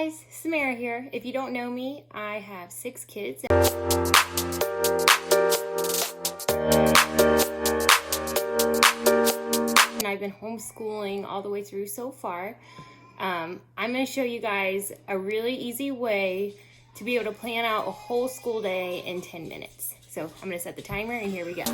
guys, Samara here. If you don't know me, I have 6 kids. And I've been homeschooling all the way through so far. I'm going to show you guys a really easy way to be able to plan out a whole school day in 10 minutes. So I'm going to set the timer and here we go.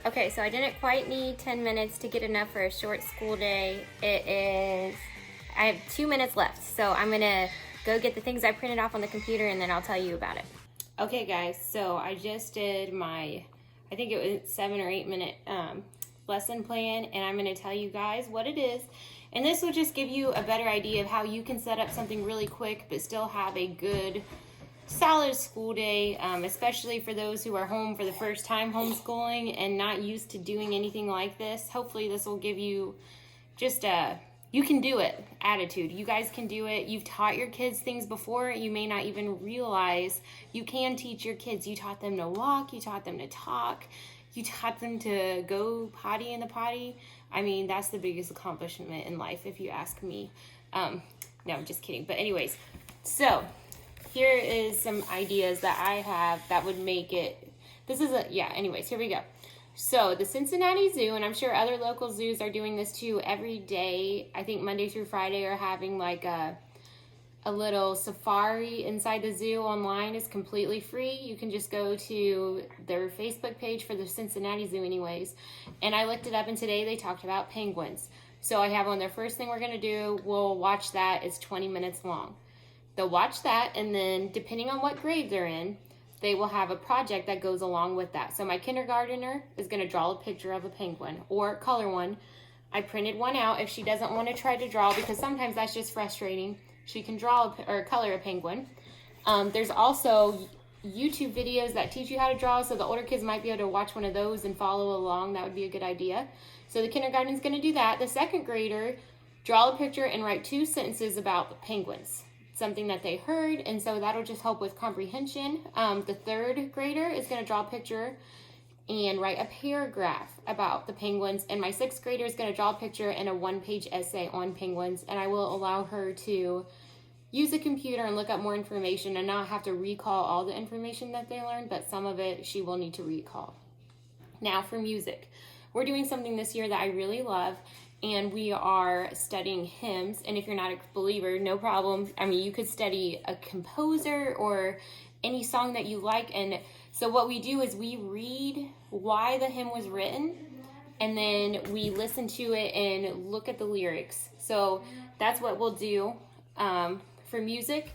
Okay, so I didn't quite need 10 minutes to get enough for a short school day. I have 2 minutes left, so I'm gonna go get the things I printed off on the computer and then I'll tell you about it. Okay guys, so I just did my, I think it was 7 or 8 minute lesson plan, and I'm gonna tell you guys what it is. And this will just give you a better idea of how you can set up something really quick but still have a good solid school day, especially for those who are home for the first time homeschooling and not used to doing anything like this. Hopefully this will give you just a you can do it attitude. You guys can do it. You've taught your kids things before. You may not even realize you can teach your kids. You taught them to walk, you taught them to talk, you taught them to go potty in the potty. I mean, that's the biggest accomplishment in life if you ask me. No, I'm just kidding. But anyways, so here is some ideas that I have that would make it, anyways, here we go. So the Cincinnati Zoo, and I'm sure other local zoos are doing this too every day. I think Monday through Friday are having like a little safari inside the zoo online. Is completely free. You can just go to their Facebook page for the Cincinnati Zoo anyways. And I looked it up and today they talked about penguins. So I have on their first thing we're going to do, we'll watch that. It's 20 minutes long. They'll watch that, and then depending on what grade they're in, they will have a project that goes along with that. So my kindergartner is going to draw a picture of a penguin or color one. I printed one out. If she doesn't want to try to draw, because sometimes that's just frustrating, she can draw or color a penguin. There's also YouTube videos that teach you how to draw, so the older kids might be able to watch one of those and follow along. That would be a good idea. So the kindergarten is going to do that. The second grader, draw a picture and write 2 sentences about the penguins, something that they heard, and so that'll just help with comprehension. The third grader is going to draw a picture and write a paragraph about the penguins, and my 6th grader is going to draw a picture and a 1-page essay on penguins, and I will allow her to use the computer and look up more information and not have to recall all the information that they learned, but some of it she will need to recall. Now for music. We're doing something this year that I really love, and we are studying hymns. And if you're not a believer, no problem. I mean, you could study a composer or any song that you like. And so what we do is we read why the hymn was written, and then we listen to it and look at the lyrics. So that's what we'll do. For music,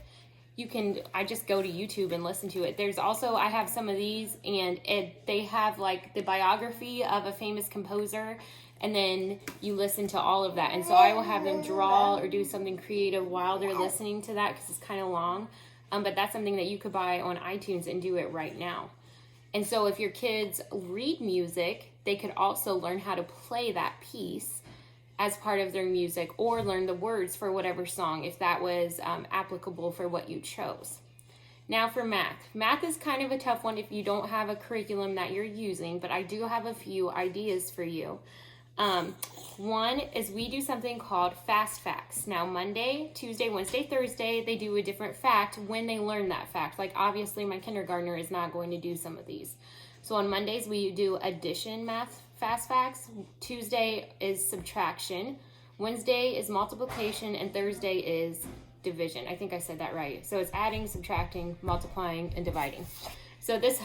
I just go to YouTube and listen to it. There's also, I have some of these, and they have like the biography of a famous composer, and then you listen to all of that. And so I will have them draw or do something creative while they're listening to that, because it's kind of long. But that's something that you could buy on iTunes and do it right now. And so if your kids read music, they could also learn how to play that piece as part of their music, or learn the words for whatever song, if that was applicable for what you chose. Now for math. Math is kind of a tough one if you don't have a curriculum that you're using, but I do have a few ideas for you. One is we do something called fast facts. Now Monday, Tuesday, Wednesday, Thursday, they do a different fact when they learn that fact. Like obviously my kindergartner is not going to do some of these. So on Mondays we do addition math fast facts. Tuesday is subtraction. Wednesday is multiplication, and Thursday is division. I think I said that right. So it's adding, subtracting, multiplying, and dividing. So this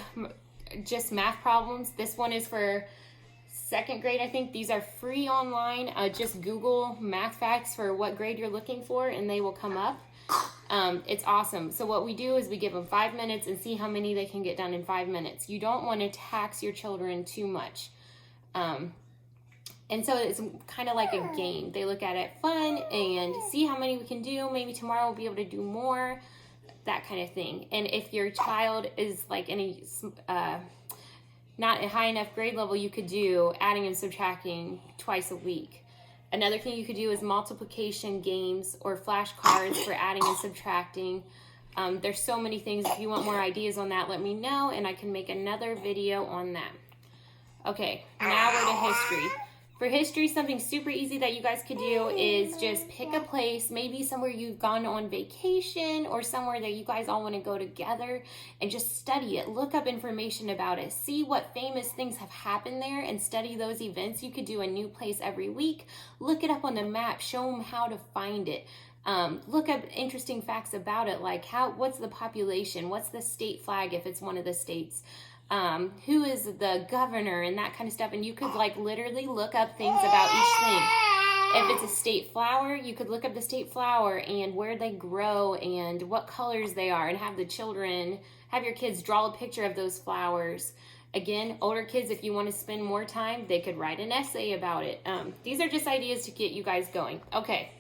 just math problems. This one is for second grade, I think. These are free online. Just Google math facts for what grade you're looking for and they will come up. It's awesome. So what we do is we give them 5 minutes and see how many they can get done in 5 minutes. You don't want to tax your children too much. And so it's kind of like a game. They look at it fun and see how many we can do. Maybe tomorrow we'll be able to do more, that kind of thing. And if your child is like in a not a high enough grade level, you could do adding and subtracting twice a week. Another thing you could do is multiplication games or flashcards for adding and subtracting. There's so many things. If you want more ideas on that, let me know and I can make another video on that. Okay, now we're to history. For history, something super easy that you guys could do is just pick a place, maybe somewhere you've gone on vacation or somewhere that you guys all want to go together and just study it. Look up information about it. See what famous things have happened there and study those events. You could do a new place every week. Look it up on the map. Show them how to find it. Look up interesting facts about it, like what's the population? What's the state flag if it's one of the states? Who is the governor and that kind of stuff. And you could like literally look up things about each thing. If it's a state flower, you could look up the state flower and where they grow and what colors they are and have your kids draw a picture of those flowers. Again, older kids, if you want to spend more time, they could write an essay about it. These are just ideas to get you guys going. Okay.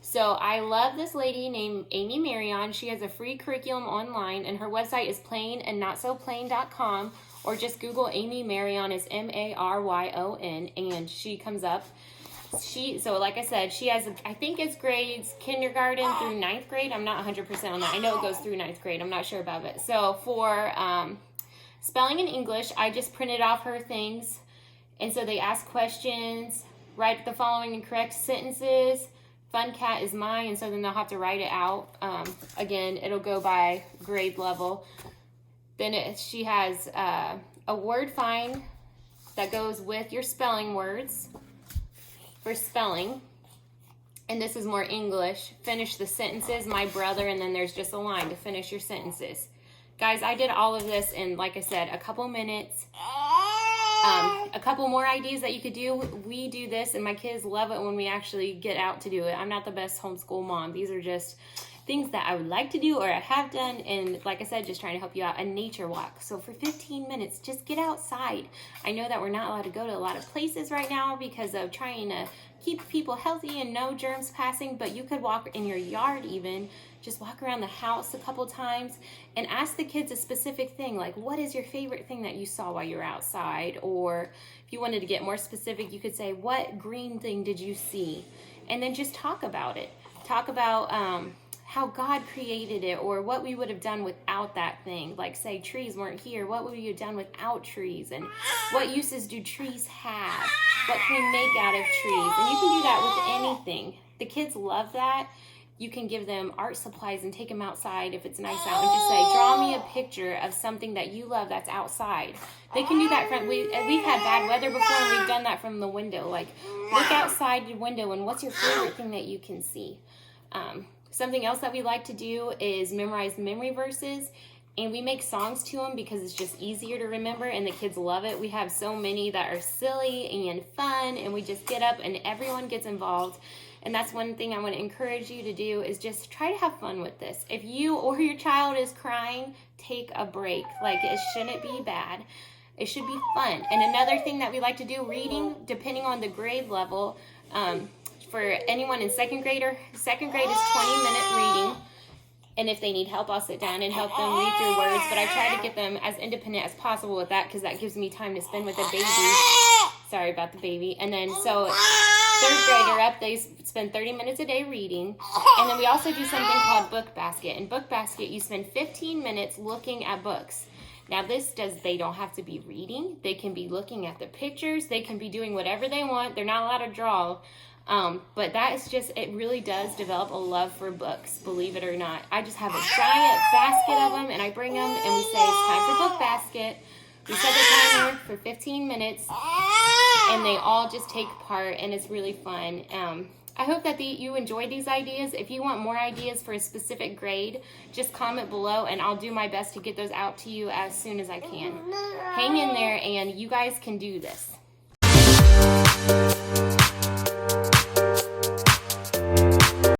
So I love this lady named Amy Marion. She has a free curriculum online and her website is plainandnotsoplain.com or just Google Amy Marion. It's Maryon and she comes up. So like I said, she has, I think it's grades kindergarten through 9th grade. I'm not 100% on that. I know it goes through 9th grade. I'm not sure about it. So for spelling and English, I just printed off her things. And so they ask questions, write the following in correct sentences. Fun cat is mine, and so then they'll have to write it out. Again, it'll go by grade level. Then she has a word find that goes with your spelling words for spelling. And this is more English. Finish the sentences, my brother, and then there's just a line to finish your sentences. Guys, I did all of this in, like I said, a couple minutes. A couple more ideas that you could do. We do this and my kids love it when we actually get out to do it. I'm not the best homeschool mom. These are just things that I would like to do or I have done. And like I said, just trying to help you out. A nature walk. So for 15 minutes, just get outside. I know that we're not allowed to go to a lot of places right now because of trying to keep people healthy and no germs passing, but you could walk in your yard even. Just walk around the house a couple times and ask the kids a specific thing, like what is your favorite thing that you saw while you were outside? Or if you wanted to get more specific, you could say, what green thing did you see? And then just talk about it. Talk about how God created it or what we would have done without that thing. Like say trees weren't here, what would we have done without trees? And what uses do trees have? What can we make out of trees? And you can do that with anything. The kids love that. You can give them art supplies and take them outside if it's nice out and just say, draw me a picture of something that you love that's outside. They can do that from, we've had bad weather before and we've done that from the window. Like, look outside your window and what's your favorite thing that you can see? Something else that we like to do is memorize memory verses. And we make songs to them because it's just easier to remember and the kids love it. We have so many that are silly and fun and we just get up and everyone gets involved. And that's one thing I want to encourage you to do is just try to have fun with this. If you or your child is crying, take a break. Like it shouldn't be bad. It should be fun. And another thing that we like to do, reading, depending on the grade level, for anyone in second grade is 20-minute reading. And if they need help, I'll sit down and help them read through words. But I try to get them as independent as possible with that because that gives me time to spend with the baby. Sorry about the baby. And then so third grader up, they spend 30 minutes a day reading. And then we also do something called Book Basket. In Book Basket, you spend 15 minutes looking at books. Now they don't have to be reading. They can be looking at the pictures. They can be doing whatever they want. They're not allowed to draw. But that is just, it really does develop a love for books, believe it or not. I just have a giant basket of them and I bring them and we say it's time for Book Basket. We set the timer for 15 minutes and they all just take part and it's really fun. I hope that you enjoyed these ideas. If you want more ideas for a specific grade, just comment below and I'll do my best to get those out to you as soon as I can. Hang in there and you guys can do this.